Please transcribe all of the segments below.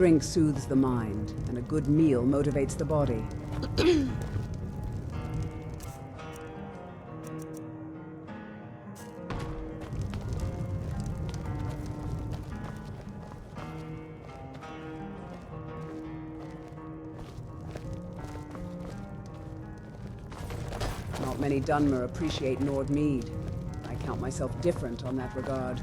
Drink soothes the mind, and a good meal motivates the body. Not many Dunmer appreciate Nord mead. I count myself different on that regard.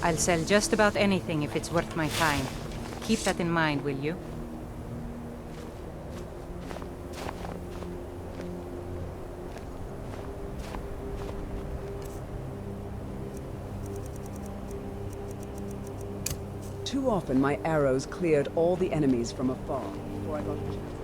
I'll sell just about anything if it's worth my time. Keep that in mind, will you? Too often my arrows cleared all the enemies from afar before I got a chance.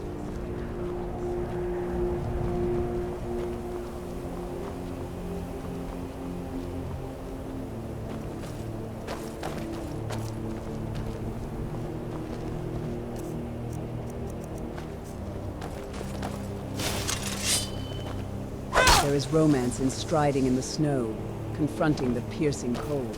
There is romance in striding in the snow, confronting the piercing cold.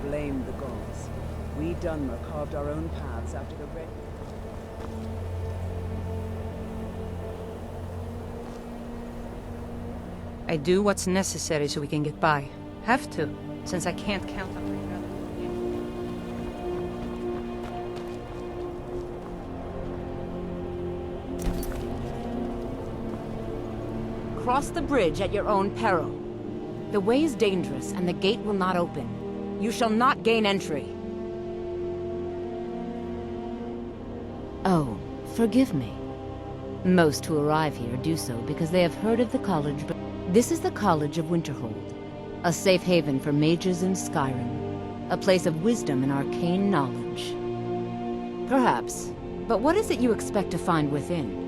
Blame the gods. We Dunmer carved our own paths after the red... I do what's necessary so we can get by. Have to, since I can't count on my brother. Cross the bridge at your own peril. The way is dangerous and the gate will not open. You shall not gain entry. Oh, forgive me. Most who arrive here do so because they have heard of the college, but this is the College of Winterhold, a safe haven for mages in Skyrim, a place of wisdom and arcane knowledge. Perhaps, but what is it you expect to find within?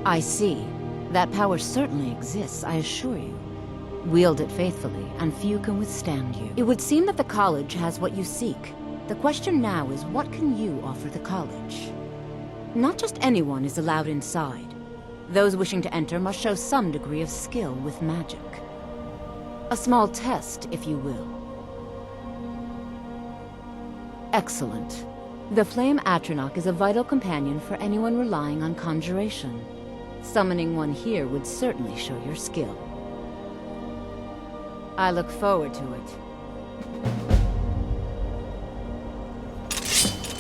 I see. That power certainly exists, I assure you. Wield it faithfully, and few can withstand you. It would seem that the college has what you seek. The question now is, what can you offer the college? Not just anyone is allowed inside. Those wishing to enter must show some degree of skill with magic. A small test, if you will. Excellent. The Flame Atronach is a vital companion for anyone relying on conjuration. Summoning one here would certainly show your skill. I look forward to it.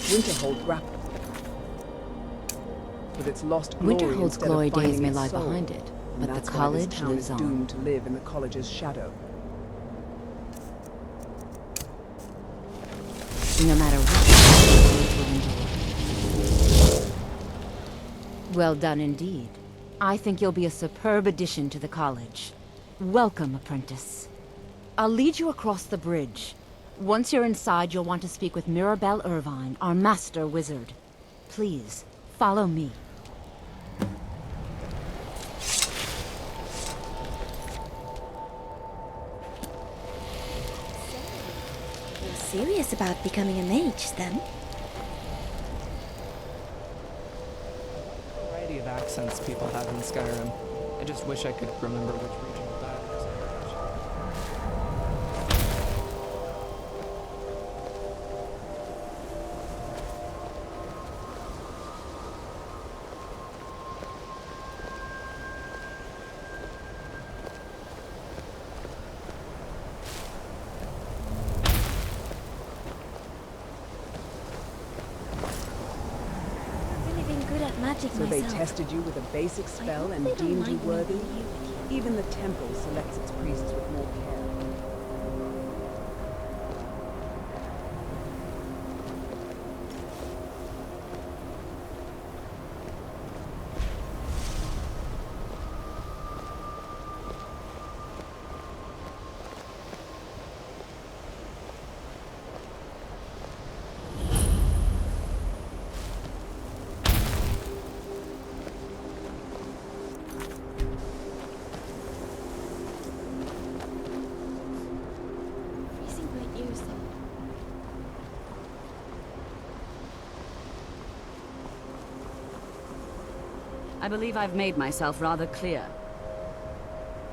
Winterhold grappled with its lost glory. Winterhold's instead glory of finding days may its lie soul. behind it, but the That's why this college town lives is on. doomed to live in the college's shadow. No matter what. Well done indeed. I think you'll be a superb addition to the college. Welcome, apprentice. I'll lead you across the bridge. Once you're inside, you'll want to speak with Mirabelle Irvine, our master wizard. Please, follow me. serious about becoming a mage, then? Variety of accents people have in Skyrim. I just wish I could remember which regional dialects I Magic So they myself. tested you with a basic spell I and hope they don't deemed you mind me worthy? being here with you. Even the temple selects its priests with more care. Freezing my ears though. I believe I've made myself rather clear.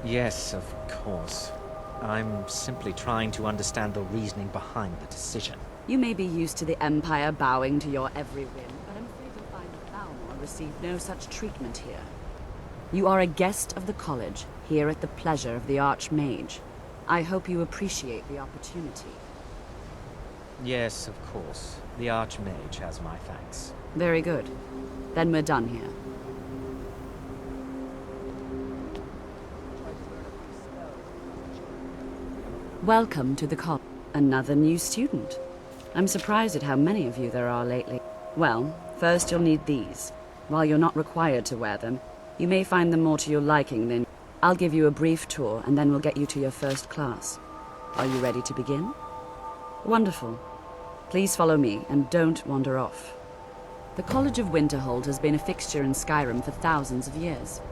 Yes, of course. I'm simply trying to understand the reasoning behind the decision. You may be used to the Empire bowing to your every whim, but I'm afraid you'll find that Balmor received no such treatment here. You are a guest of the college, here at the pleasure of the Archmage. I hope you appreciate the opportunity. Yes, of course. The Archmage has my thanks. Very good. Then we're done here. Welcome to the college. Another new student. I'm surprised at how many of you there are lately. Well, first you'll need these. While you're not required to wear them, you may find them more to your liking than... I'll give you a brief tour and then we'll get you to your first class. Are you ready to begin? Wonderful. Please follow me and don't wander off. The College of Winterhold has been a fixture in Skyrim for thousands of years.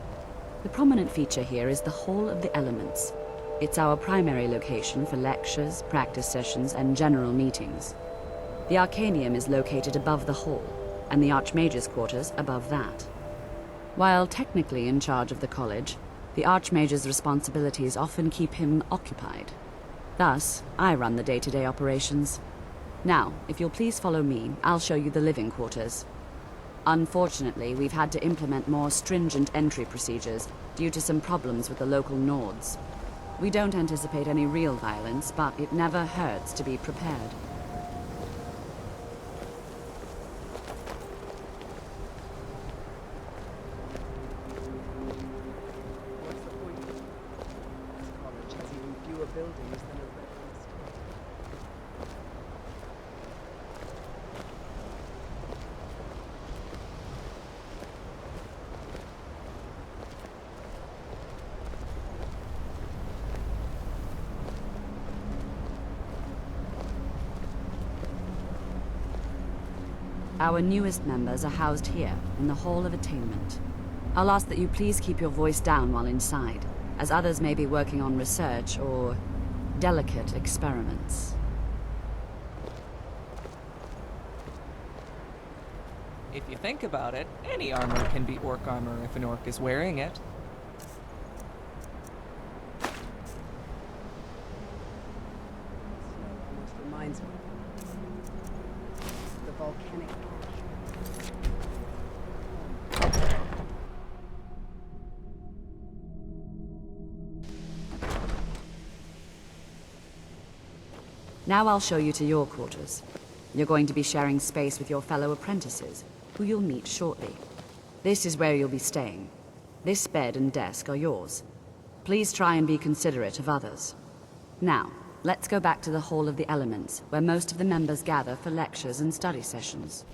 The prominent feature here is the Hall of the Elements. It's our primary location for lectures, practice sessions, and general meetings. The Arcanium is located above the hall, and the Archmage's quarters above that. While technically in charge of the college, the Archmage's responsibilities often keep him occupied. Thus, I run the day-to-day operations. Now, if you'll please follow me, I'll show you the living quarters. Unfortunately, we've had to implement more stringent entry procedures due to some problems with the local Nords. We don't anticipate any real violence, but it never hurts to be prepared. What's the point? This college has even fewer buildings than a regular school. Our newest members are housed here, in the Hall of Attainment. I'll ask that you please keep your voice down while inside, as others may be working on research or delicate experiments. If you think about it, any armor can be orc armor if an orc is wearing it. Almost reminds me. The volcanic ash. Now I'll show you to your quarters. You're going to be sharing space with your fellow apprentices, who you'll meet shortly. This is where you'll be staying. This bed and desk are yours. Please try and be considerate of others. Now, let's go back to the Hall of the Elements, where most of the members gather for lectures and study sessions.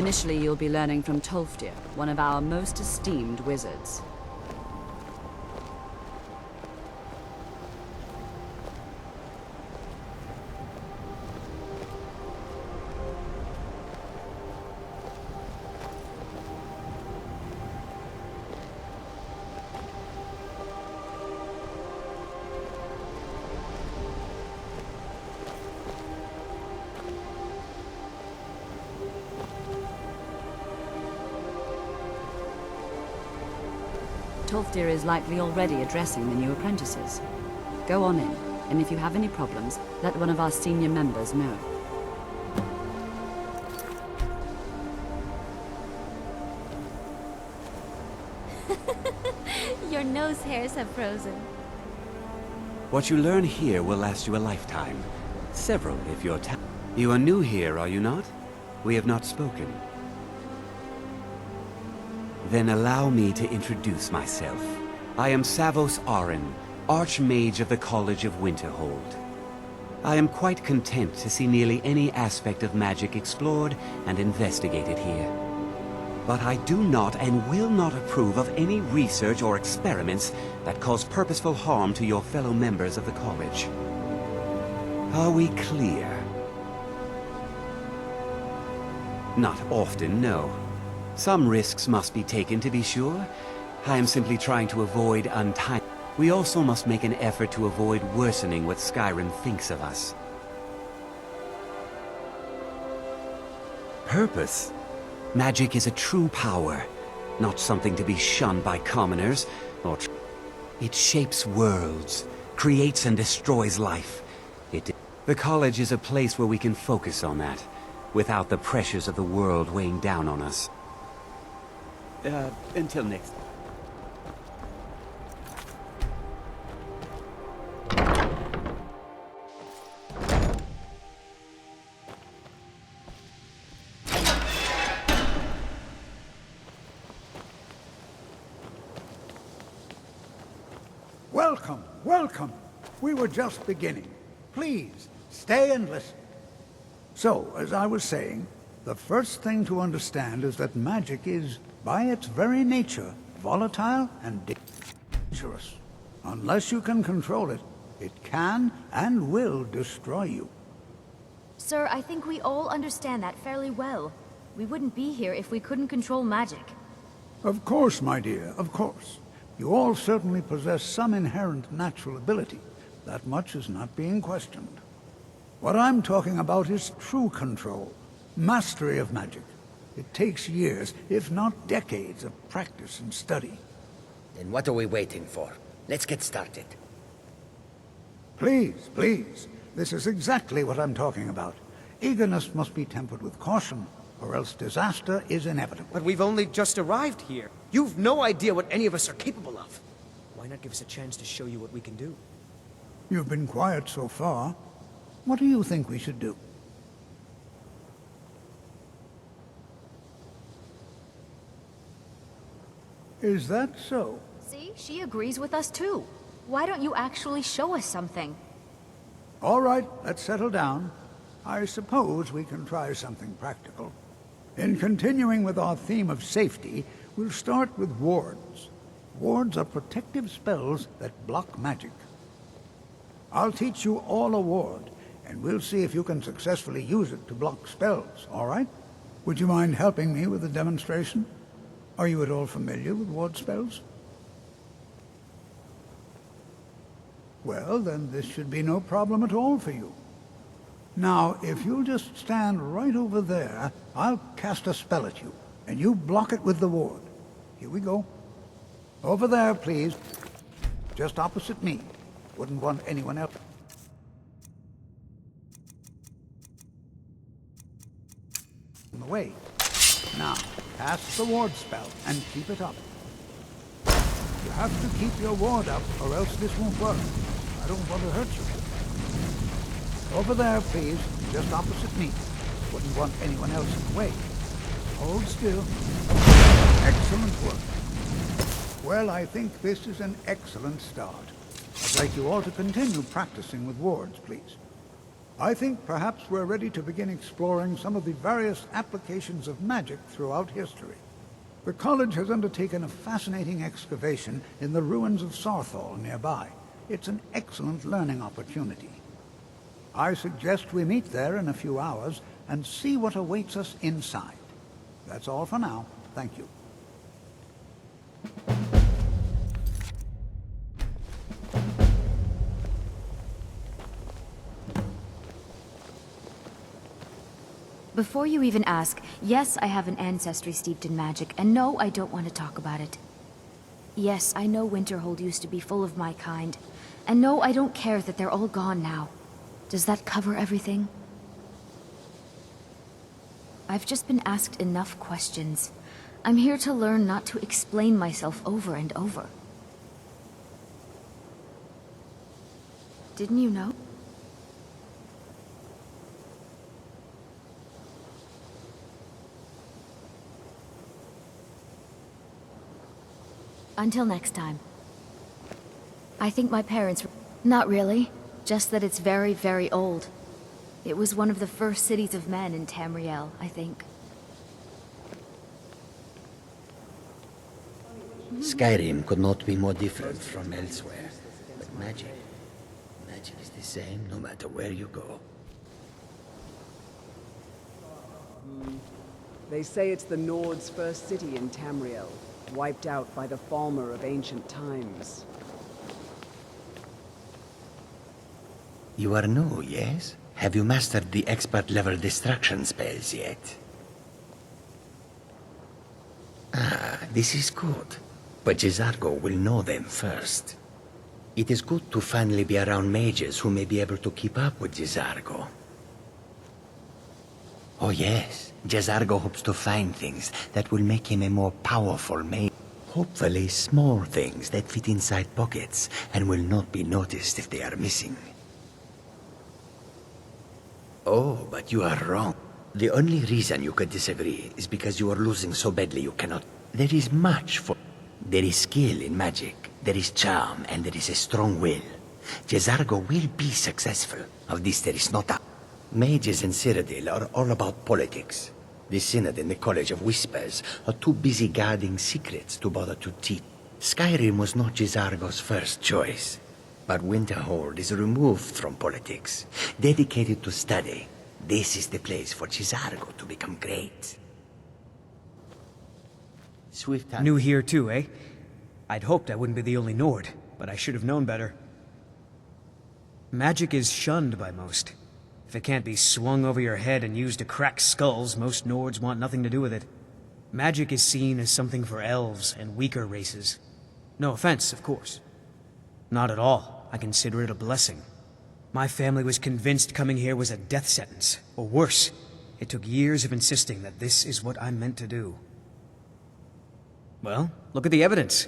Initially, you'll be learning from Tolfdir, one of our most esteemed wizards. Tolfdir is likely already addressing the new apprentices. Go on in, and if you have any problems, let one of our senior members know. Your nose hairs have frozen. What you learn here will last you a lifetime. Several, if you're You are new here, are you not? We have not spoken. Then allow me to introduce myself. I am Savos Arin, Archmage of the College of Winterhold. I am quite content to see nearly any aspect of magic explored and investigated here. But I do not and will not approve of any research or experiments that cause purposeful harm to your fellow members of the college. Are we clear? Not often, no. Some risks must be taken, to be sure. I am simply trying to avoid untimely. We also must make an effort to avoid worsening what Skyrim thinks of us. Purpose? Magic is a true power, not something to be shunned by commoners, or it shapes worlds, creates and destroys life. The college is a place where we can focus on that, without the pressures of the world weighing down on us. Until next time. Welcome, welcome. We were just beginning. Please, stay and listen. So, as I was saying, the first thing to understand is that magic is, by its very nature, volatile and dangerous. Unless you can control it, it can and will destroy you. Sir, I think we all understand that fairly well. We wouldn't be here if we couldn't control magic. Of course, my dear, of course. You all certainly possess some inherent natural ability. That much is not being questioned. What I'm talking about is true control, mastery of magic. It takes years, if not decades, of practice and study. Then what are we waiting for? Let's get started. Please, please. This is exactly what I'm talking about. Eagerness must be tempered with caution, or else disaster is inevitable. But we've only just arrived here. You've no idea what any of us are capable of. Why not give us a chance to show you what we can do? You've been quiet so far. What do you think we should do? Is that so? See, she agrees with us too. Why don't you actually show us something? All right, let's settle down. I suppose we can try something practical. In continuing with our theme of safety, we'll start with wards. Wards are protective spells that block magic. I'll teach you all a ward, and we'll see if you can successfully use it to block spells, all right? Would you mind helping me with a demonstration? Are you at all familiar with ward spells? Well, then this should be no problem at all for you. Now, if you'll just stand right over there, I'll cast a spell at you, and you block it with the ward. Here we go. Over there, please. Just opposite me. Wouldn't want anyone else. In the way. Now, cast the ward spell and keep it up. You have to keep your ward up, or else this won't work. I don't want to hurt you. Over there, please. Just opposite me. Wouldn't want anyone else in the way. Hold still. Excellent work. Well, I think this is an excellent start. I'd like you all to continue practicing with wards, please. I think perhaps we're ready to begin exploring some of the various applications of magic throughout history. The college has undertaken a fascinating excavation in the ruins of Sarthal nearby. It's an excellent learning opportunity. I suggest we meet there in a few hours and see what awaits us inside. That's all for now. Thank you. Before you even ask, yes, I have an ancestry steeped in magic, and no, I don't want to talk about it. Yes, I know Winterhold used to be full of my kind, and no, I don't care that they're all gone now. Does that cover everything? I've just been asked enough questions. I'm here to learn not to explain myself over and over. Didn't you know? Until next time. I think my parents... Not really. Just that it's very, very old. It was one of the first cities of men in Tamriel, I think. Skyrim could not be more different from elsewhere. But magic is the same no matter where you go. They say it's the Nord's first city in Tamriel, wiped out by the Falmer of ancient times. You are new, yes? Have you mastered the expert-level destruction spells yet? Ah, this is good. But Jizargo will know them first. It is good to finally be around mages who may be able to keep up with Jizargo. Oh yes, Jizargo hopes to find things that will make him a more powerful mage. Hopefully small things that fit inside pockets and will not be noticed if they are missing. Oh, but you are wrong. The only reason you could disagree is because you are losing so badly you cannot... There is much for... There is skill in magic, there is charm, and there is a strong will. Jizargo will be successful. Of this there is no doubt. Mages in Cyrodiil are all about politics. The Synod and the College of Whispers are too busy guarding secrets to bother to teach. Skyrim was not Jizargo's first choice. But Winterhold is removed from politics, dedicated to study. This is the place for Jizargo to become great. New here too, eh? I'd hoped I wouldn't be the only Nord, but I should have known better. Magic is shunned by most. If it can't be swung over your head and used to crack skulls, most Nords want nothing to do with it. Magic is seen as something for elves and weaker races. No offense, of course. Not at all. I consider it a blessing. My family was convinced coming here was a death sentence, or worse. It took years of insisting that this is what I'm meant to do. Well, look at the evidence.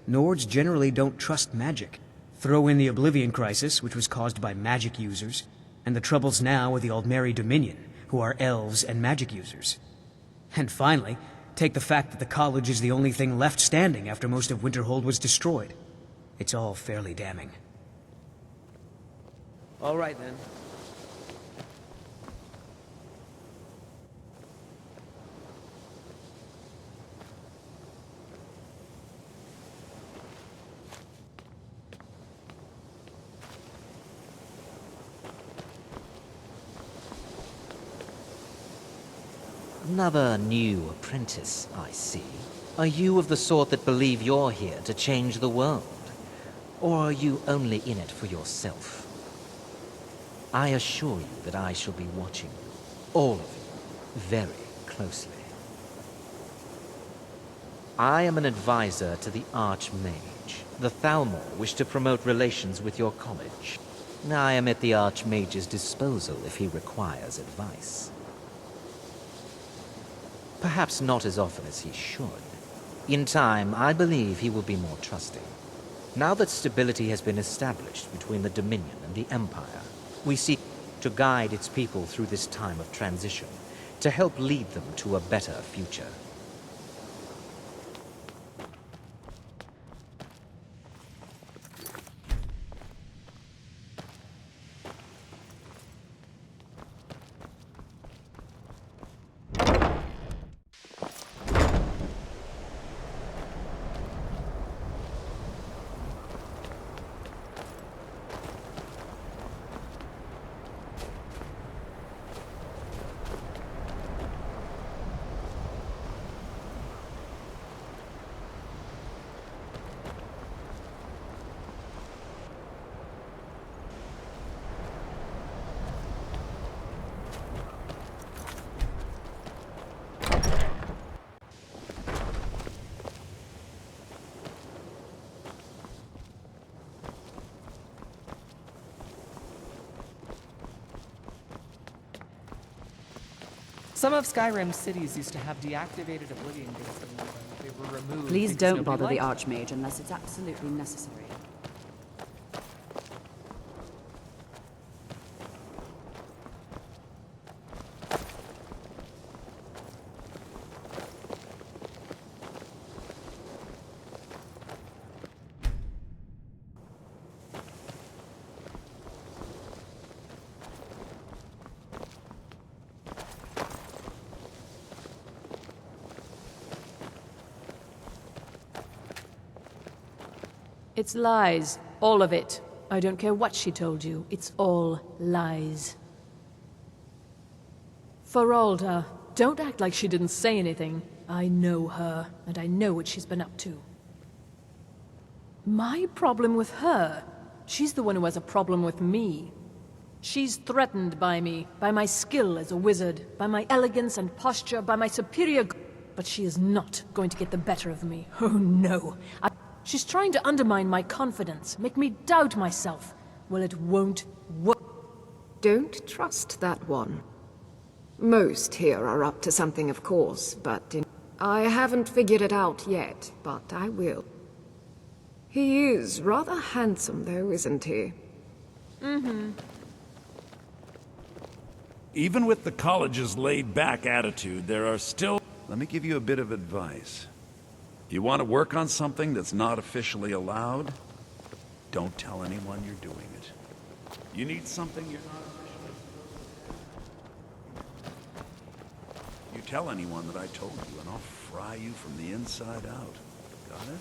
Nords generally don't trust magic. Throw in the Oblivion Crisis, which was caused by magic users, and the troubles now with the Aldmeri Dominion, who are elves and magic users. And finally, take the fact that the college is the only thing left standing after most of Winterhold was destroyed. It's all fairly damning. All right, then. Another new apprentice, I see. Are you of the sort that believe you're here to change the world? Or are you only in it for yourself? I assure you that I shall be watching you, all of you, very closely. I am an advisor to the Archmage. The Thalmor wish to promote relations with your college. I am at the Archmage's disposal if he requires advice. Perhaps not as often as he should. In time, I believe he will be more trusting. Now that stability has been established between the Dominion and the Empire, we seek to guide its people through this time of transition, to help lead them to a better future. Some of Skyrim's cities used to have deactivated Oblivion gates, and they were removed. Please because don't nobody bother the liked them. Archmage unless it's absolutely necessary. It's lies. All of it. I don't care what she told you. It's all lies. Feralda, don't act like she didn't say anything. I know her, and I know what she's been up to. My problem with her? She's the one who has a problem with me. She's threatened by me, by my skill as a wizard, by my elegance and posture, by my superior... But she is not going to get the better of me. Oh no. She's trying to undermine my confidence, make me doubt myself. Well, it won't work. Don't trust that one. Most here are up to something, of course, but I haven't figured it out yet, but I will. He is rather handsome, though, isn't he? Mm-hmm. Even with the college's laid-back attitude, there are still... Let me give you a bit of advice. You want to work on something that's not officially allowed? Don't tell anyone you're doing it. You need something you're not officially... You tell anyone that I told you, and I'll fry you from the inside out. Got it?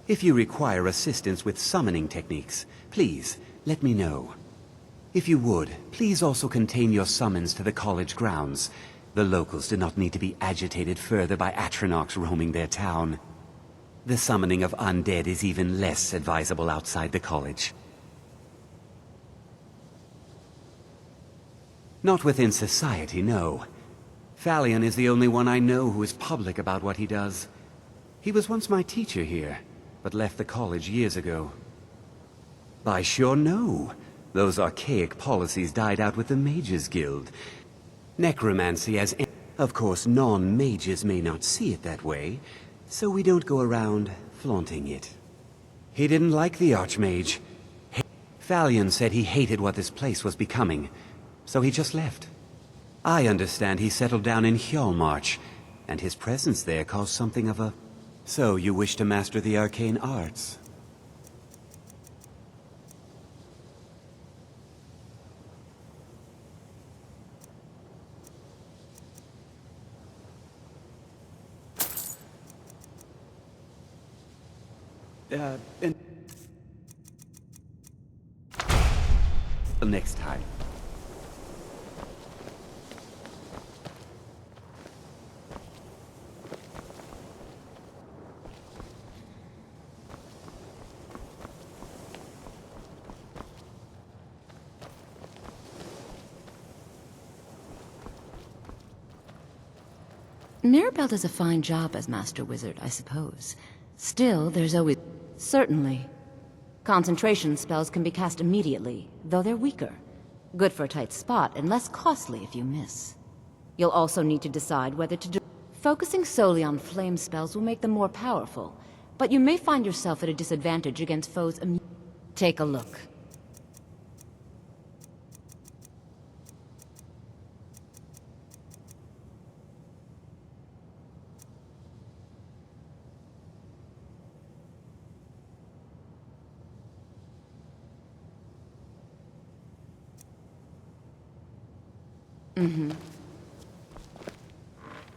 If you require assistance with summoning techniques, please, let me know. If you would, please also contain your summons to the college grounds. The locals do not need to be agitated further by Atronachs roaming their town. The summoning of undead is even less advisable outside the college. Not within society, no. Thalion is the only one I know who is public about what he does. He was once my teacher here, but left the college years ago. By sure no. Those archaic policies died out with the Mages Guild. Necromancy as... Of course, non-mages may not see it that way, so we don't go around flaunting it. He didn't like the Archmage. Thalion said he hated what this place was becoming, so he just left. I understand he settled down in Hjalmarch, and his presence there caused something of a... So you wish to master the arcane arts? Next time. Mirabelle does a fine job as Master Wizard, I suppose. Still, there's always... Certainly. Concentration spells can be cast immediately, though they're weaker. Good for a tight spot, and less costly if you miss. You'll also need to decide whether to do... Focusing solely on flame spells will make them more powerful, but you may find yourself at a disadvantage against foes Take a look.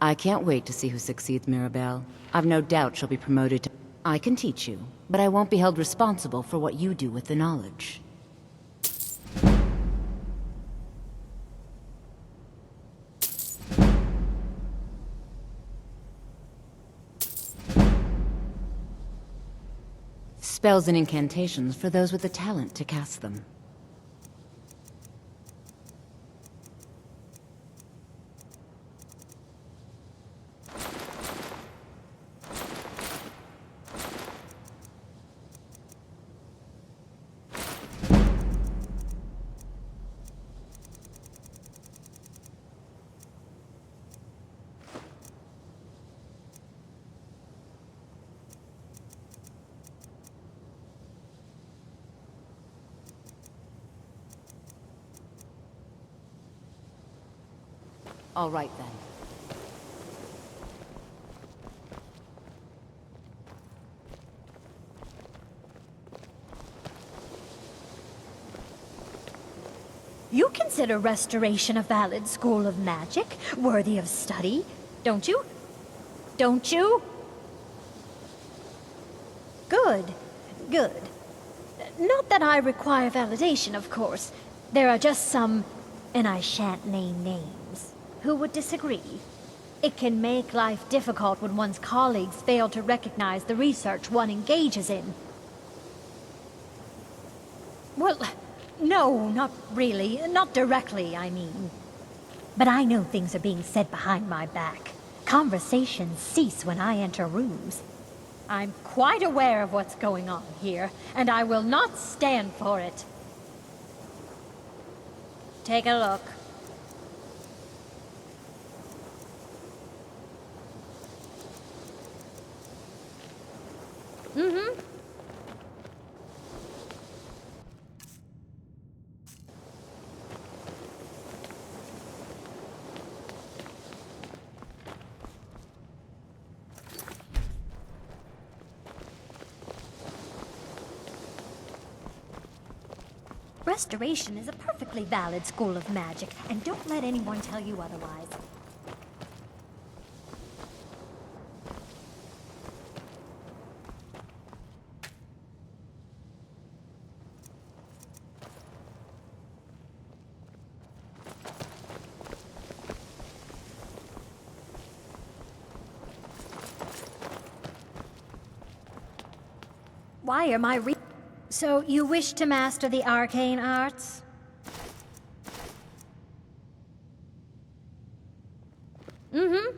I can't wait to see who succeeds Mirabelle. I've no doubt she'll be promoted to... I can teach you, but I won't be held responsible for what you do with the knowledge. Spells and incantations for those with the talent to cast them. All right, then. You consider restoration a valid school of magic, worthy of study, don't you? Don't you? Good. Good. Not that I require validation, of course. There are just some, and I shan't name names, who would disagree. It can make life difficult when one's colleagues fail to recognize the research one engages in. Well, no, not really. Not directly, I mean. But I know things are being said behind my back. Conversations cease when I enter rooms. I'm quite aware of what's going on here, and I will not stand for it. Take a look. Mm-hmm. Restoration is a perfectly valid school of magic, and don't let anyone tell you otherwise. Why am I So, you wish to master the arcane arts? Mm-hmm.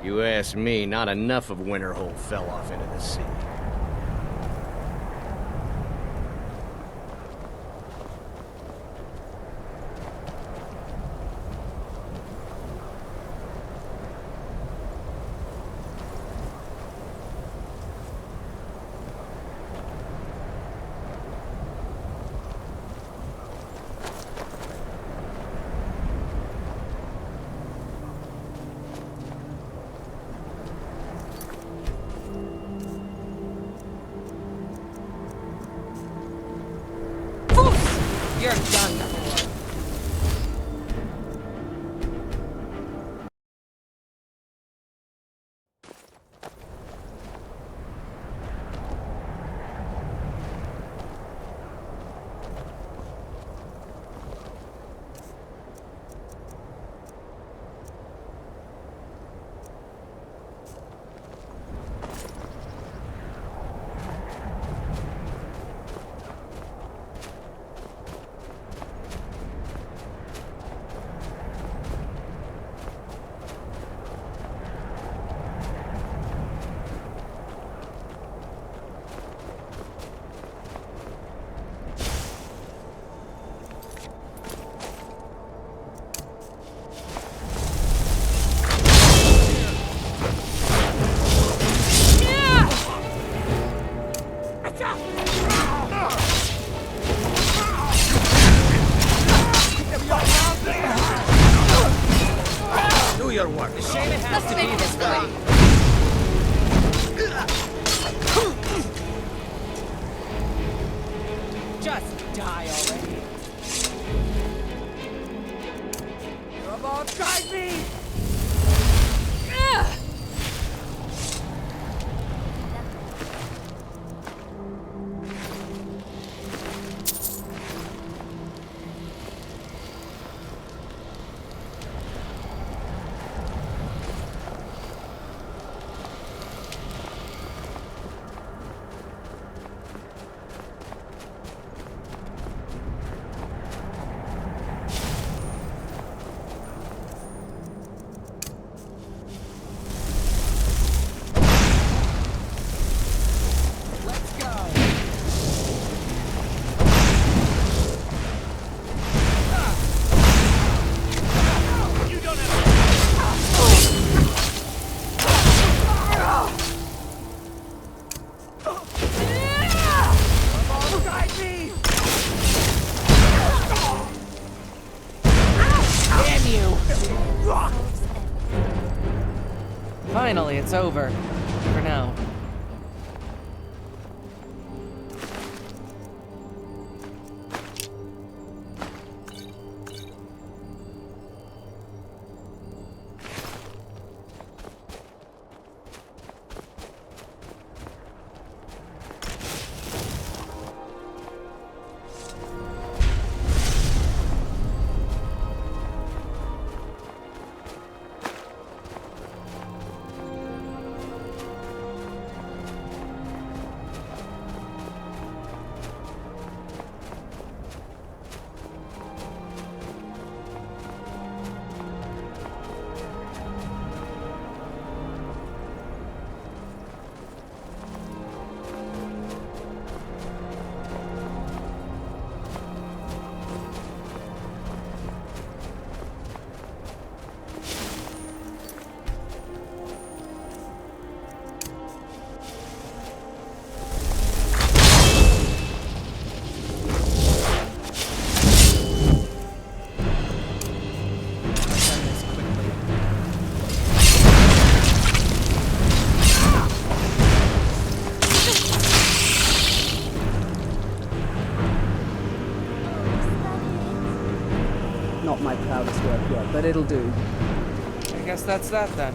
You ask me, not enough of Winterhold fell off into the sea. You're done for. Do your work. It's a shame it has to be this way. Just die already. You have all tried me! Finally, it's over. For now. Not my proudest work yet, but it'll do. I guess that's that then.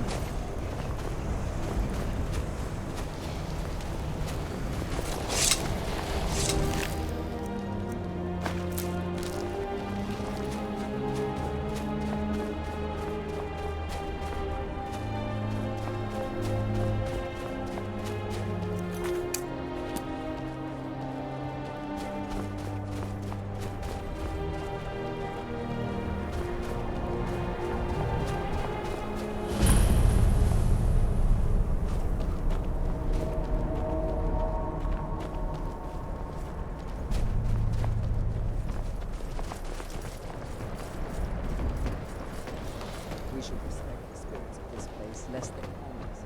We should respect the spirits of this place, lest they harm us.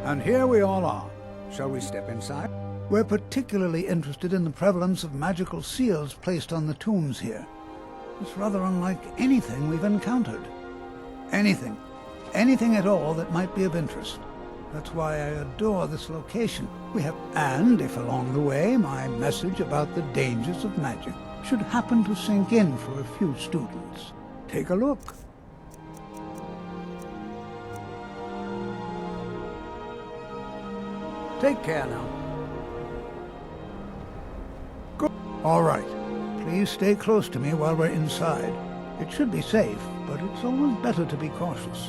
And here we all are. Shall we step inside? We're particularly interested in the prevalence of magical seals placed on the tombs here. It's rather unlike anything we've encountered. Anything. Anything at all that might be of interest. That's why I adore this location. And if along the way my message about the dangers of magic should happen to sink in for a few students, take a look. Take care now. Go. All right. Please stay close to me while we're inside. It should be safe, but it's always better to be cautious.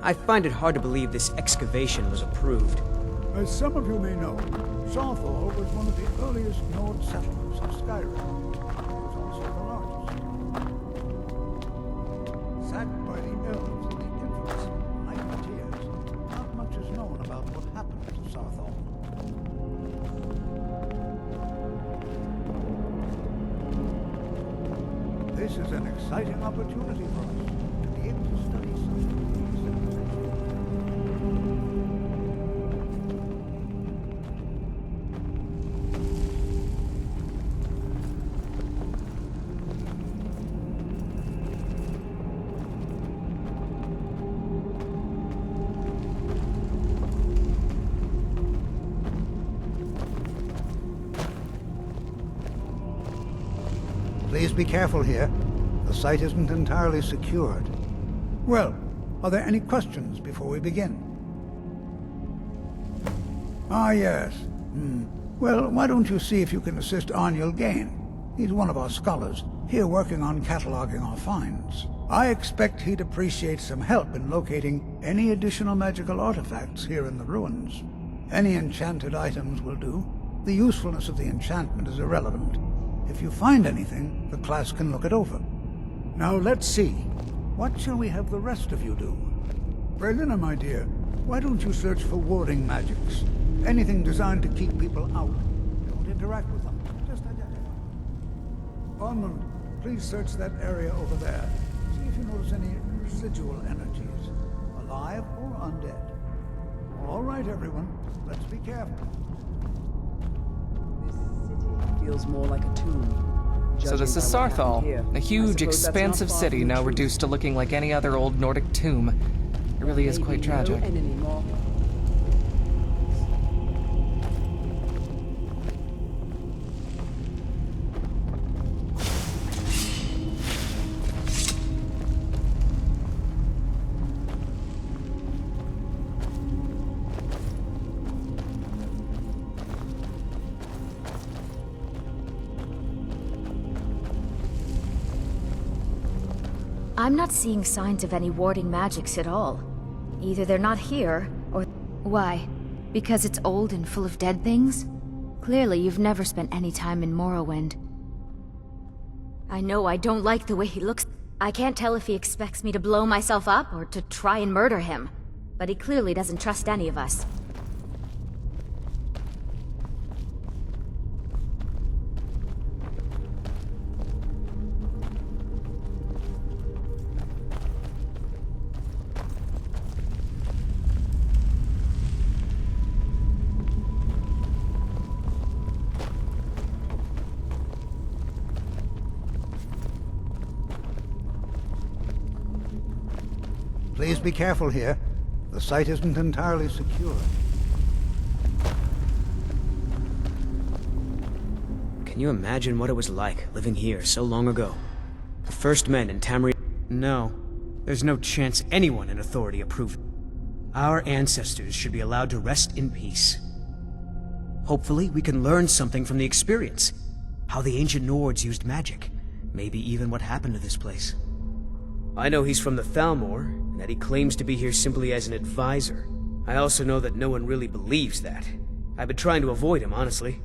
I find it hard to believe this excavation was approved. As some of you may know, Southall was one of the earliest Nord settlements of Skyrim. It was also the largest. Sacked by the elves in the infamous Night Tears, not much is known about what happened to Southall. This is an exciting opportunity for us to be able to study something. Please be careful here. The site isn't entirely secured. Well, are there any questions before we begin? Ah, yes. Well, why don't you see if you can assist Arniel Gain? He's one of our scholars, here working on cataloging our finds. I expect he'd appreciate some help in locating any additional magical artifacts here in the ruins. Any enchanted items will do. The usefulness of the enchantment is irrelevant. If you find anything, the class can look it over. Now let's see. What shall we have the rest of you do? Berlina, my dear, why don't you search for warding magics? Anything designed to keep people out. Don't interact with them. Just identify. Ormond, please search that area over there. See if you notice any residual energies, alive or undead. All right, everyone. Let's be careful. Feels more like a tomb. So this is Sarthal, a huge, expansive city now reduced to looking like any other old Nordic tomb. It really is quite tragic. I'm not seeing signs of any warding magics at all. Either they're not here, or... Why? Because it's old and full of dead things? Clearly, you've never spent any time in Morrowind. I know I don't like the way he looks. I can't tell if he expects me to blow myself up or to try and murder him. But he clearly doesn't trust any of us. Please be careful here. The site isn't entirely secure. Can you imagine what it was like, living here so long ago? The first men in Tamriel... No. There's no chance anyone in authority approved. Our ancestors should be allowed to rest in peace. Hopefully, we can learn something from the experience. How the ancient Nords used magic. Maybe even what happened to this place. I know he's from the Thalmor, and that he claims to be here simply as an advisor. I also know that no one really believes that. I've been trying to avoid him, honestly.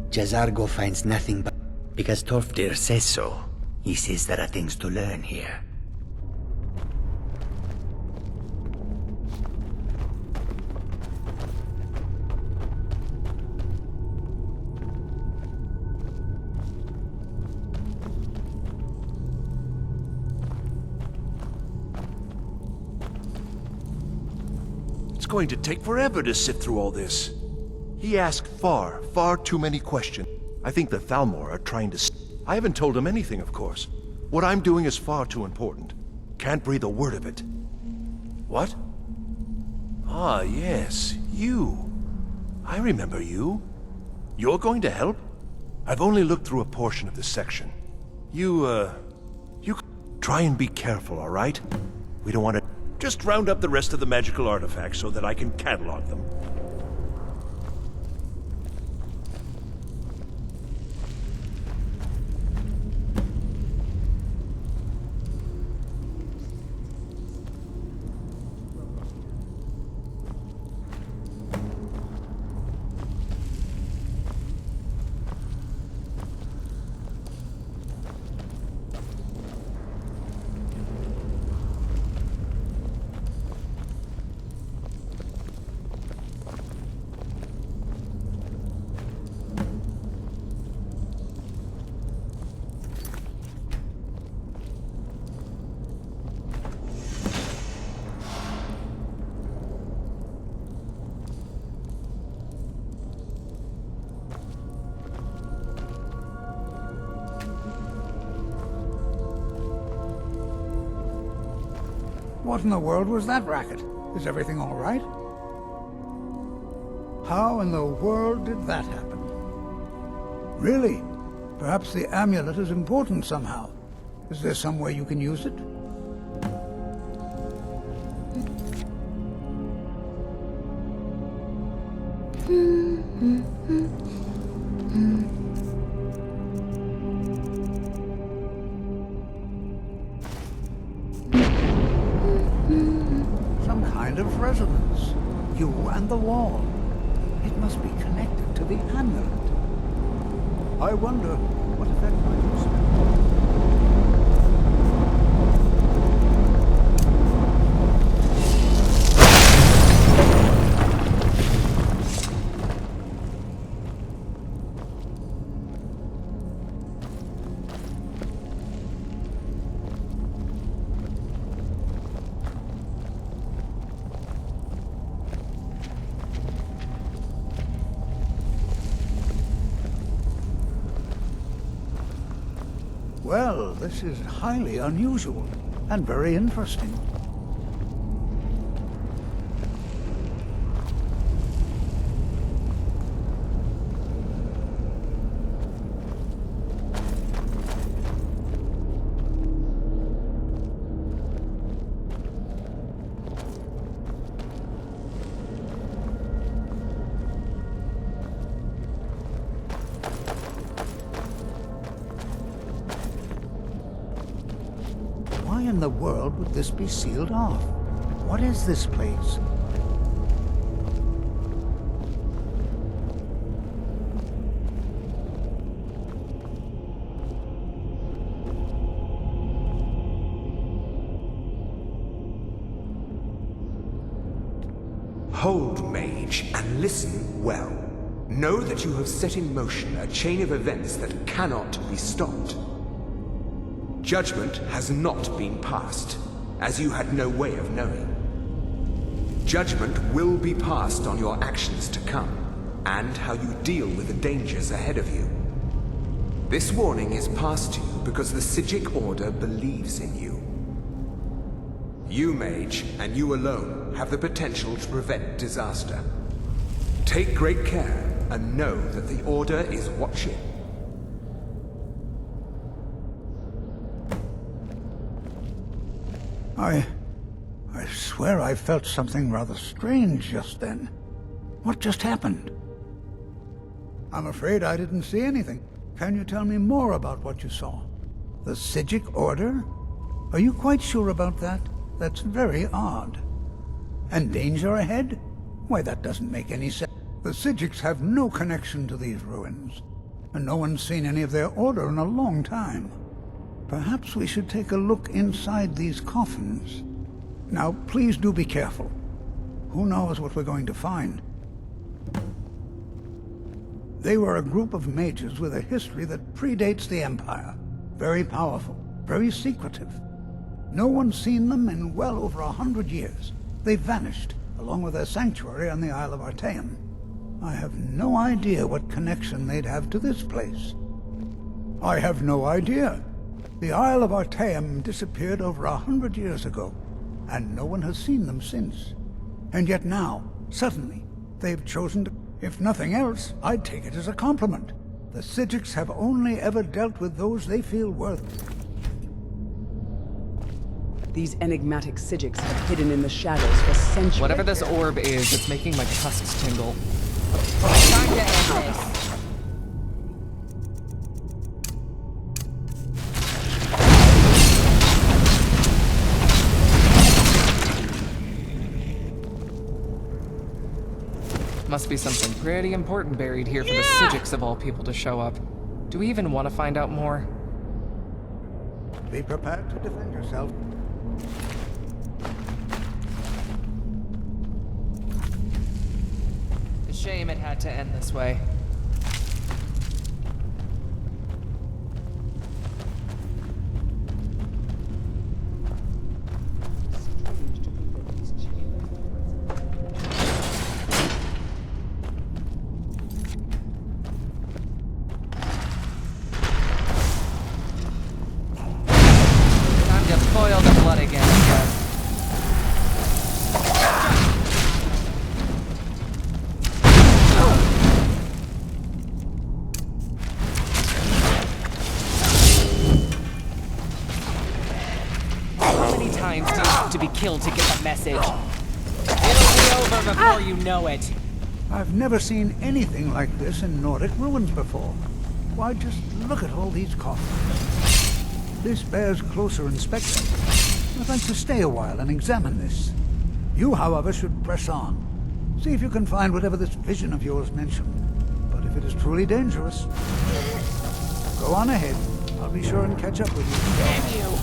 Jazargo finds nothing but... Because Torfdir says so. He says there are things to learn here. It's going to take forever to sift through all this. He asked far too many questions. I think the Thalmor are trying to... I haven't told him anything, of course. What I'm doing is far too important. Can't breathe a word of it. What? Ah, yes, you. I remember you. You're going to help? I've only looked through a portion of this section. You try and be careful, all right? We don't want to... Just round up the rest of the magical artifacts so that I can catalog them. What in the world was that racket? Is everything all right? How in the world did that happen? Really? Perhaps the amulet is important somehow. Is there some way you can use it? Some kind of resonance. You and the wall. It must be connected to the amulet. I wonder what effect might Well, this is highly unusual and very interesting. Why in the world would this be sealed off? What is this place? Hold, mage, and listen well. Know that you have set in motion a chain of events that cannot be stopped. Judgment has not been passed, as you had no way of knowing. Judgment will be passed on your actions to come, and how you deal with the dangers ahead of you. This warning is passed to you because the Psijic Order believes in you. You, mage, and you alone, have the potential to prevent disaster. Take great care, and know that the Order is watching. swear I felt something rather strange just then. What just happened? I'm afraid I didn't see anything. Can you tell me more about what you saw? The Psijic Order? Are you quite sure about that? That's very odd. And danger ahead? Why, that doesn't make any sense. The Psijics have no connection to these ruins, and no one's seen any of their order in a long time. Perhaps we should take a look inside these coffins. Now, please do be careful. Who knows what we're going to find? They were a group of mages with a history that predates the Empire. Very powerful, very secretive. No one's seen them in well over 100 years. They vanished, along with their sanctuary on the Isle of Artaeum. I have no idea what connection they'd have to this place. I have no idea. The Isle of Artaeum disappeared over 100 years ago, and no one has seen them since. And yet now, suddenly, they've chosen to... If nothing else, I'd take it as a compliment. The Psijics have only ever dealt with those they feel worthy. These enigmatic Psijics have hidden in the shadows for centuries. Whatever this orb is, it's making my tusks tingle. Time to end this. Must be something pretty important buried here for the Psijics of all people to show up. Do we even want to find out more? Be prepared to defend yourself. A shame it had to end this way. Boil the blood again, I guess. How many times do you have to be killed to get the message? It'll be over before you know it. I've never seen anything like this in Nordic ruins before. Why, just look at all these coffins. This bears closer inspection. I'd like to stay a while and examine this. You, however, should press on. See if you can find whatever this vision of yours mentioned. But if it is truly dangerous, go on ahead. I'll be sure and catch up with you. Damn you!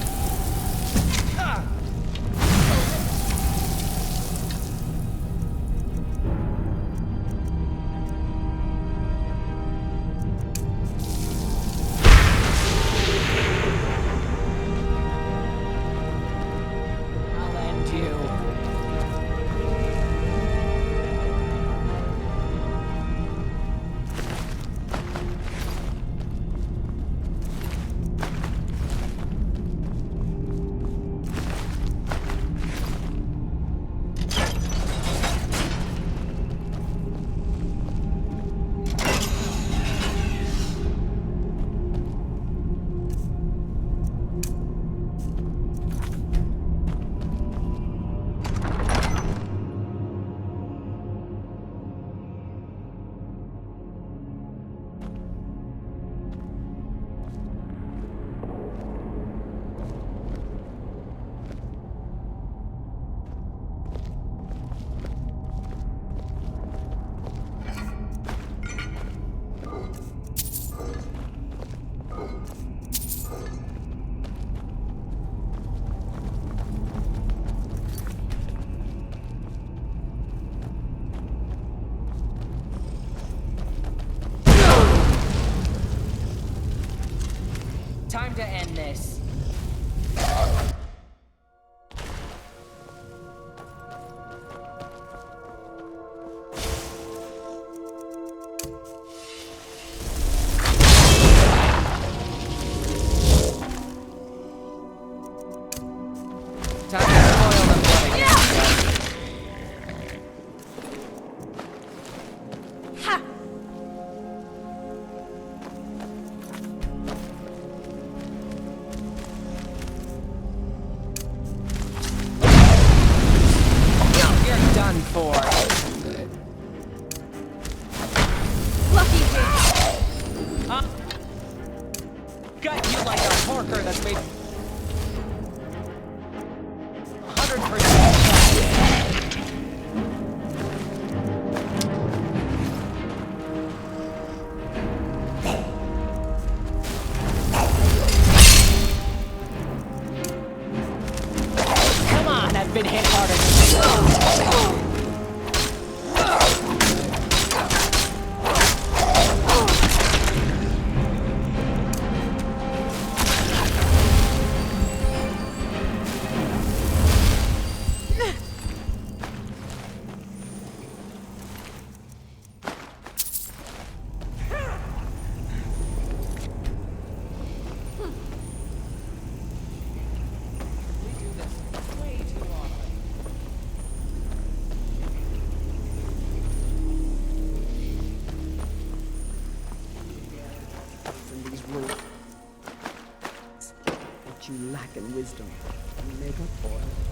gut you like a porker that's made 100%. Come on, I've been hit harder than What you lack in wisdom, you make up for it.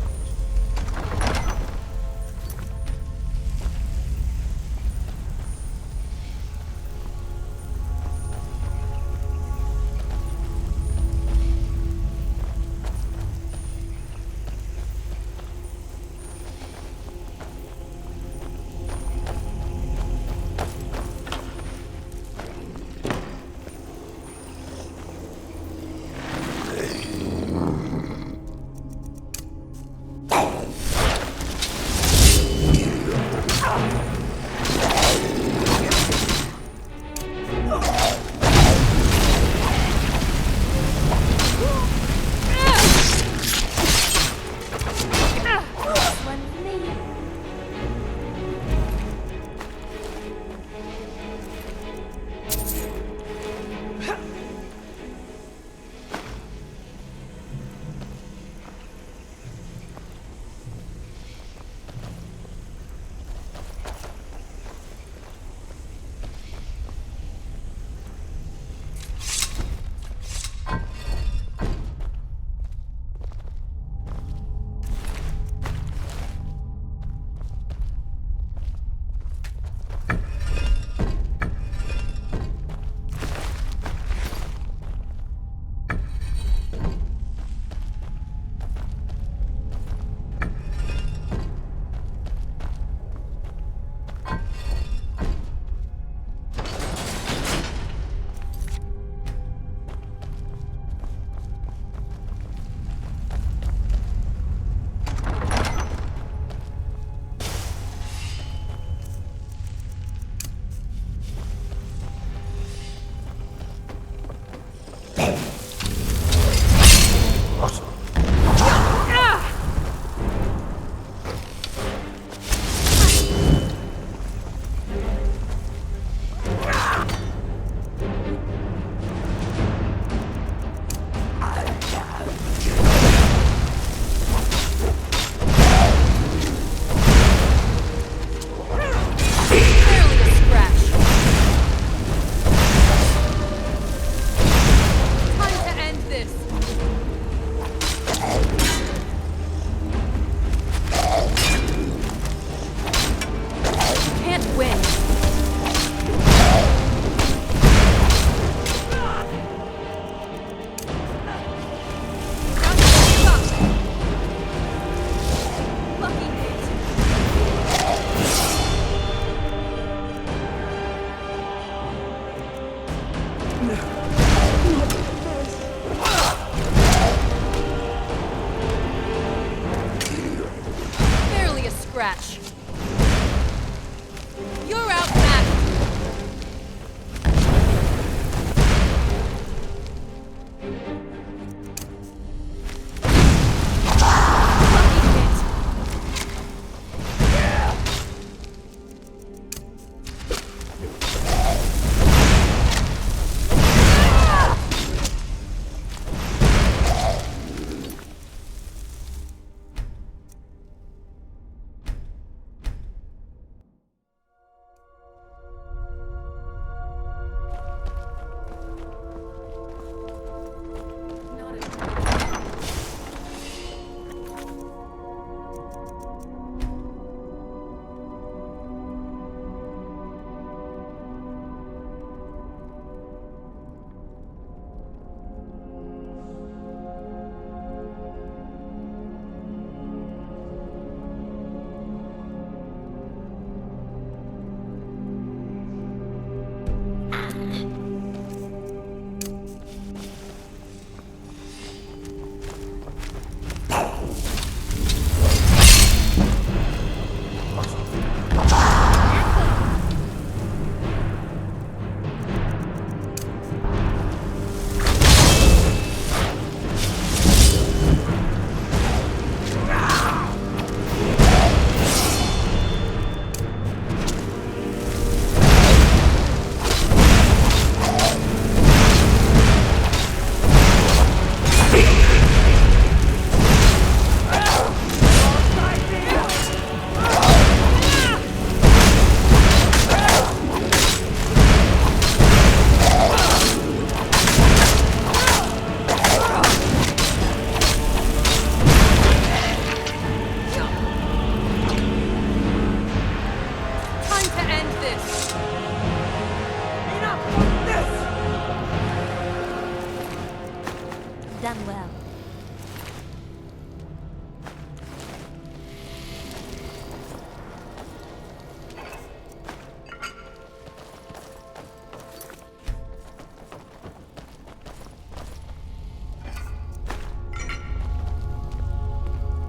scratch. You're outmatched. done well.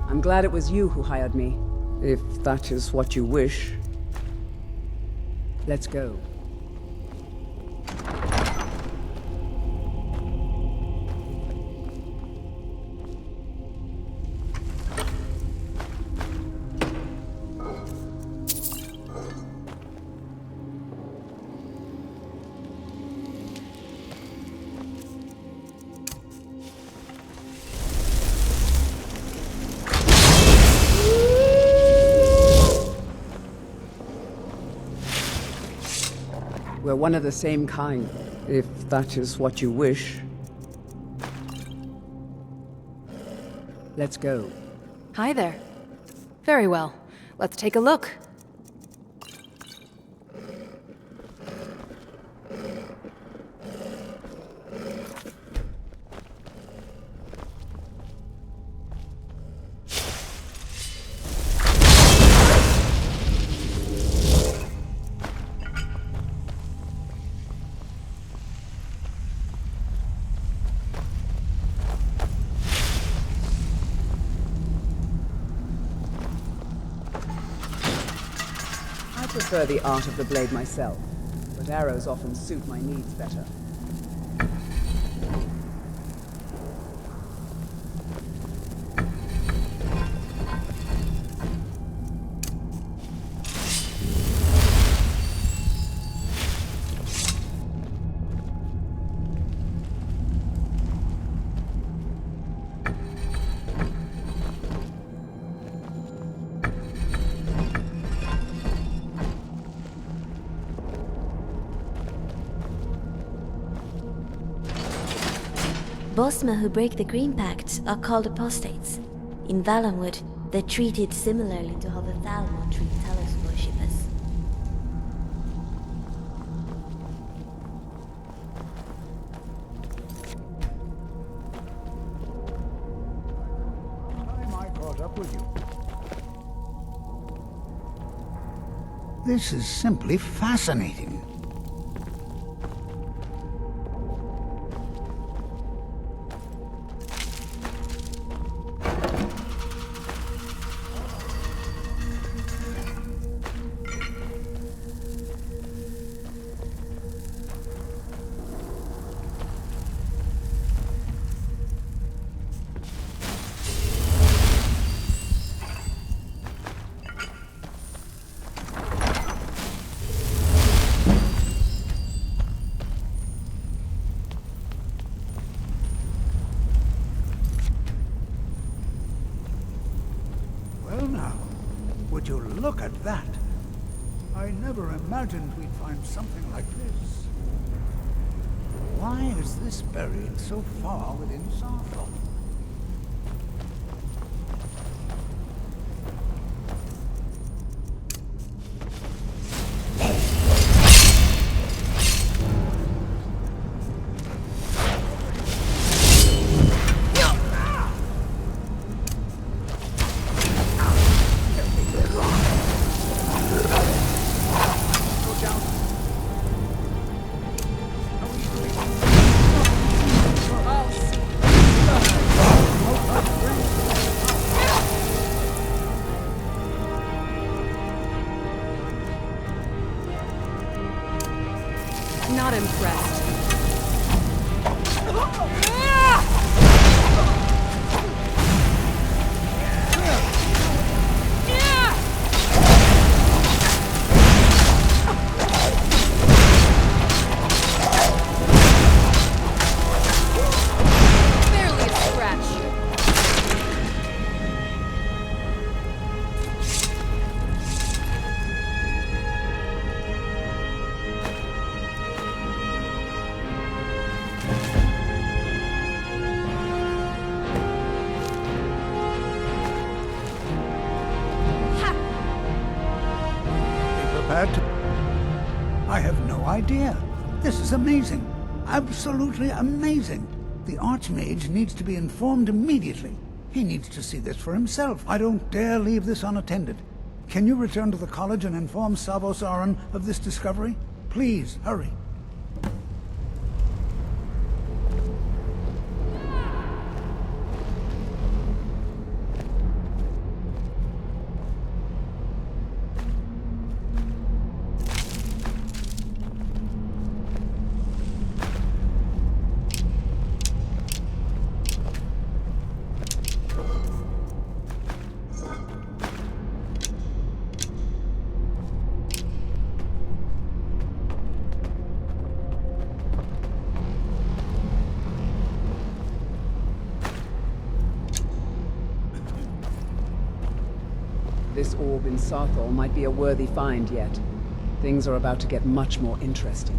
I'm glad it was you who hired me, if that is what you wish. Let's go. We're one of the same kind, if that is what you wish. Let's go. Hi there. Very well. Let's take a look. I prefer the art of the blade myself, but arrows often suit my needs better. Bosma who break the Green Pact are called apostates. In Valenwood, they're treated similarly to how the Thalmor treat Talos worshippers. I caught up with you. This is simply fascinating. Well now, would you look at that? I never imagined we'd find something like this. Why is this buried so far within Sarthor? Not impressed. Barely a scratch. I have no idea. This is amazing. Absolutely amazing. The Archmage needs to be informed immediately. He needs to see this for himself. I don't dare leave this unattended. Can you return to the college and inform Savos Aran of this discovery? Please, hurry. This orb in Sarthal might be a worthy find yet. Things are about to get much more interesting.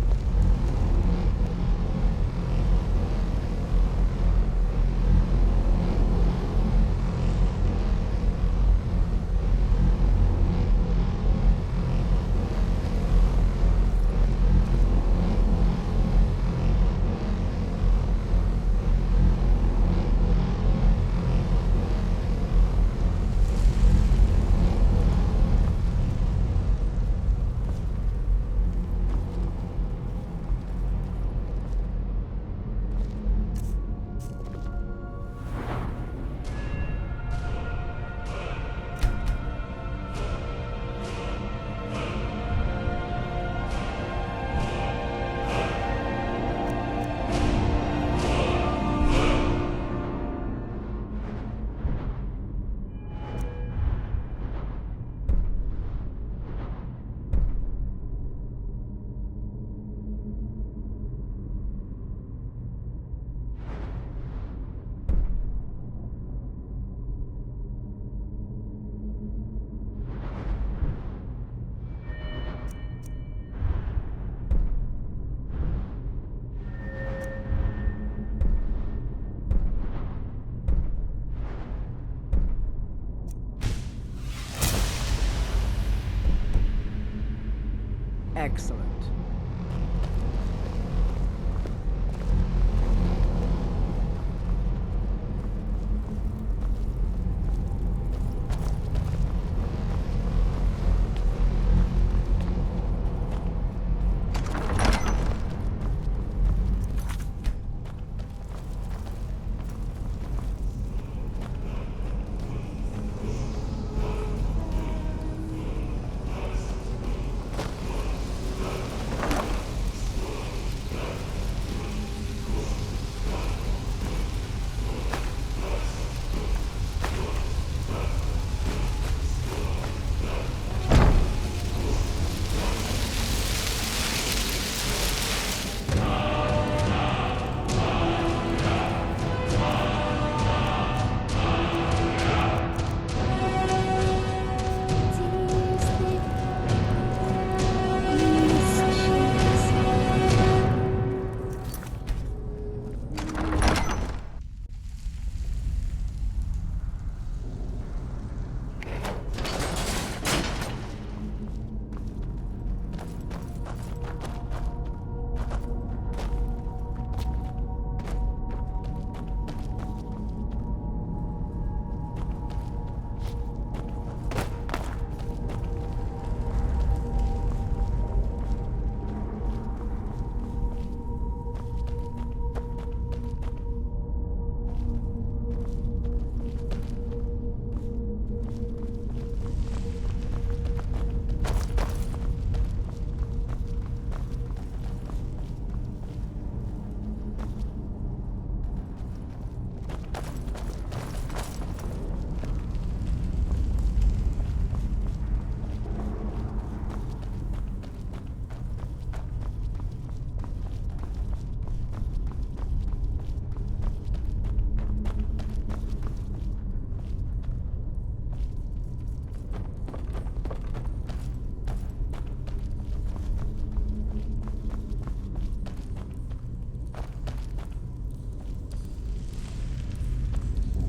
Excellent.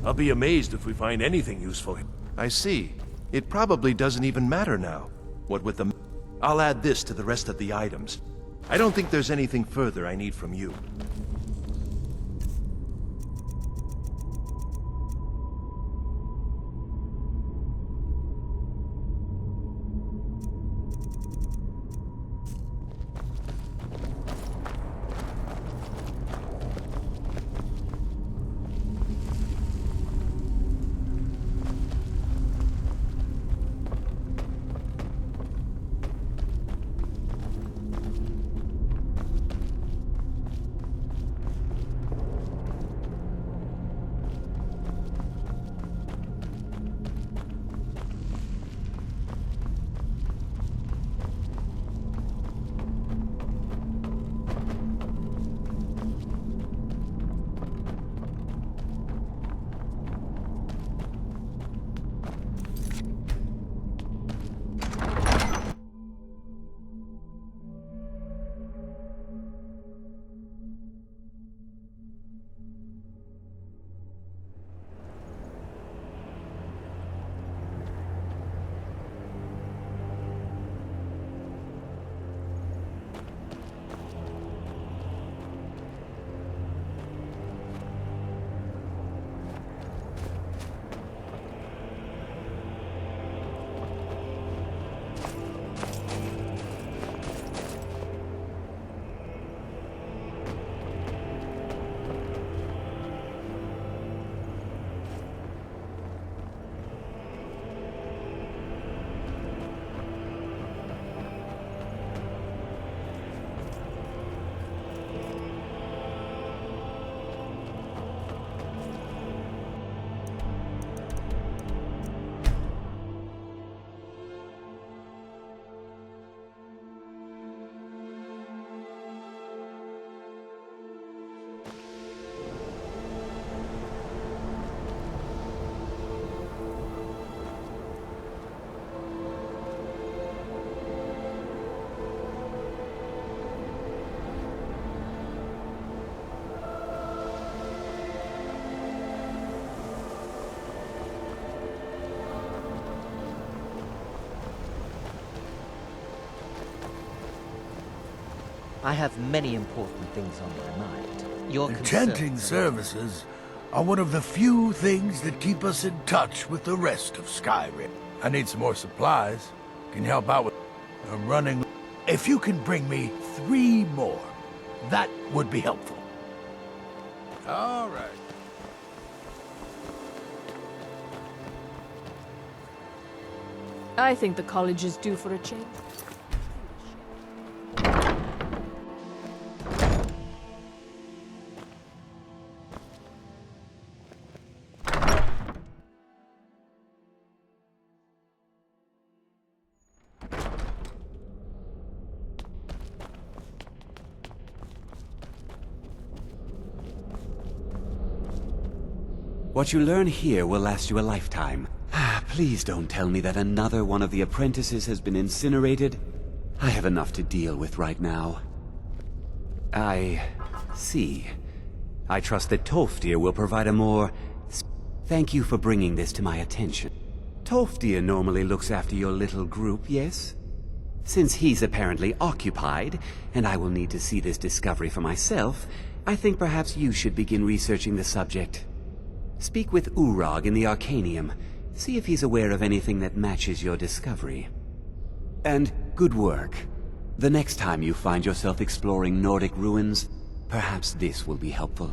I'll be amazed if we find anything useful. I see. It probably doesn't even matter now. What with the... I'll add this to the rest of the items. I don't think there's anything further I need from you. I have many important things on my mind. Your Enchanting concerns services are one of the few things that keep us in touch with the rest of Skyrim. I need some more supplies. Can you help out with... I'm running... If you can bring me 3 more, that would be helpful. All right. I think the college is due for a change. What you learn here will last you a lifetime. Please don't tell me that another one of the apprentices has been incinerated. I have enough to deal with right now. I see. I trust that Tolfdir will provide a more... Thank you for bringing this to my attention. Tolfdir normally looks after your little group, yes? Since he's apparently occupied, and I will need to see this discovery for myself, I think perhaps you should begin researching the subject. Speak with Urag in the Arcanium. See if he's aware of anything that matches your discovery. And good work. The next time you find yourself exploring Nordic ruins, perhaps this will be helpful.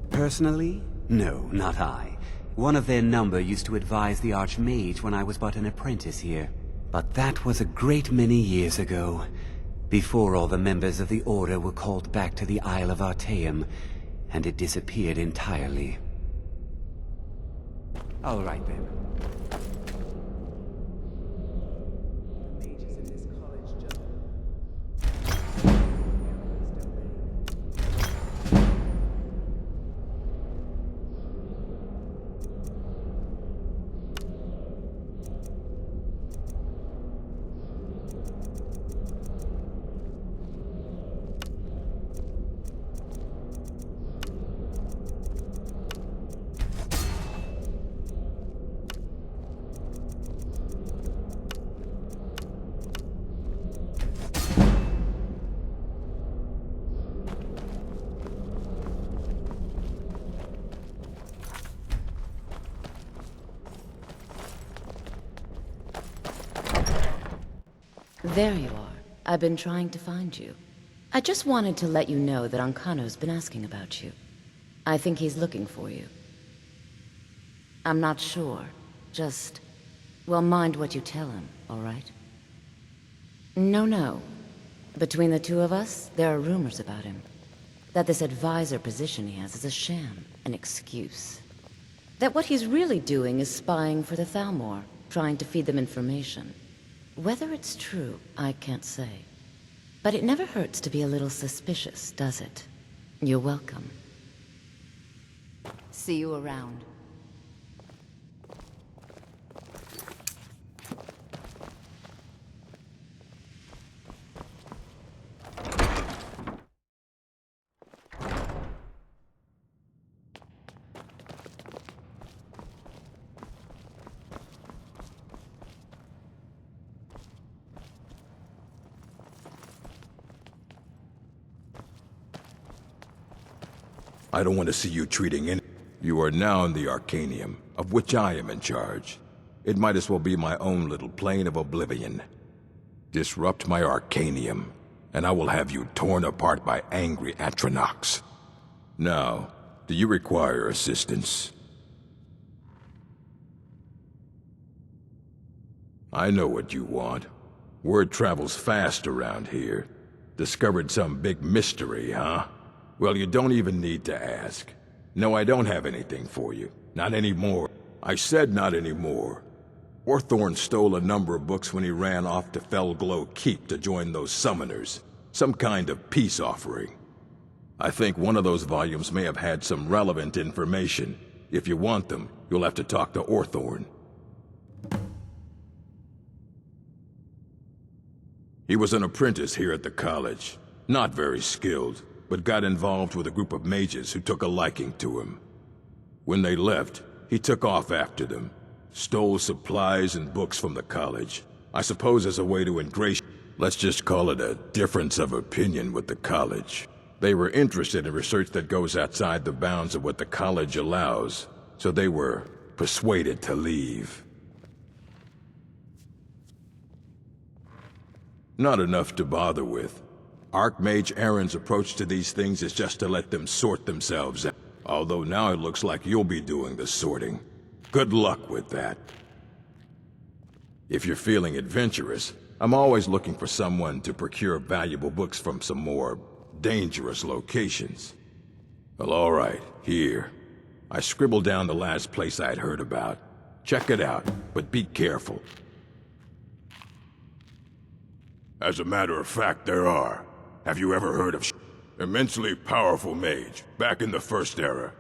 Personally? No, not I. One of their number used to advise the Archmage when I was but an apprentice here. But that was a great many years ago. Before all the members of the Order were called back to the Isle of Artaeum, and it disappeared entirely. All right, then. There you are. I've been trying to find you. I just wanted to let you know that Ancano's been asking about you. I think he's looking for you. I'm not sure. Just... well, mind what you tell him, all right? No. Between the two of us, there are rumors about him. That this advisor position he has is a sham, an excuse. That what he's really doing is spying for the Thalmor, trying to feed them information. Whether it's true, I can't say. But it never hurts to be a little suspicious, does it? You're welcome. See you around. I don't want to see you treating any... You are now in the Arcanium, of which I am in charge. It might as well be my own little plane of oblivion. Disrupt my Arcanium, and I will have you torn apart by angry Atronachs. Now, do you require assistance? I know what you want. Word travels fast around here. Discovered some big mystery, huh? Well, you don't even need to ask. No, I don't have anything for you. Not anymore. I said not anymore. Orthorn stole a number of books when he ran off to Felglow Keep to join those summoners. Some kind of peace offering. I think one of those volumes may have had some relevant information. If you want them, you'll have to talk to Orthorn. He was an apprentice here at the college. Not very skilled, but got involved with a group of mages who took a liking to him. When they left, he took off after them. Stole supplies and books from the college. I suppose as a way to ingratiate. Let's just call it a difference of opinion with the college. They were interested in research that goes outside the bounds of what the college allows, so they were persuaded to leave. Not enough to bother with. Archmage Aaron's approach to these things is just to let them sort themselves out. Although now it looks like you'll be doing the sorting. Good luck with that. If you're feeling adventurous, I'm always looking for someone to procure valuable books from some more dangerous locations. Well, all right, here. I scribbled down the last place I'd heard about. Check it out, but be careful. As a matter of fact, there are. Have you ever heard of immensely powerful mage, back in the First Era?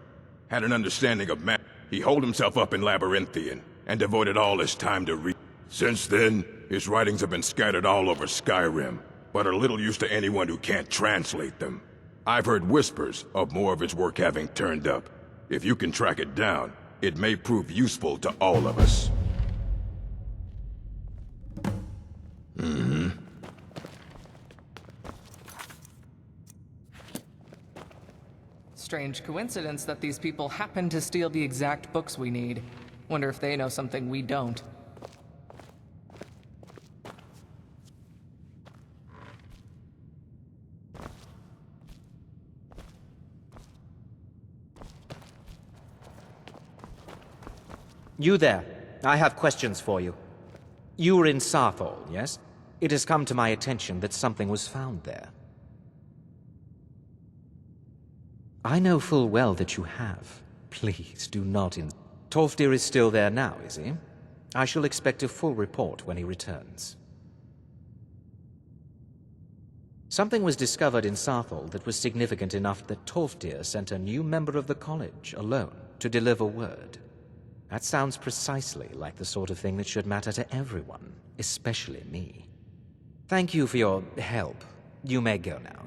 Had an understanding of He holed himself up in Labyrinthian, and devoted all his time to read. Since then, his writings have been scattered all over Skyrim, but are little use to anyone who can't translate them. I've heard whispers of more of his work having turned up. If you can track it down, it may prove useful to all of us. Strange coincidence that these people happen to steal the exact books we need. Wonder if they know something we don't. You there. I have questions for you. You were in Sarthal, yes? It has come to my attention that something was found there. I know full well that you have. Please, do not Tolfdir is still there now, is he? I shall expect a full report when he returns. Something was discovered in Sarthal that was significant enough that Tolfdir sent a new member of the college, alone, to deliver word. That sounds precisely like the sort of thing that should matter to everyone, especially me. Thank you for your help. You may go now.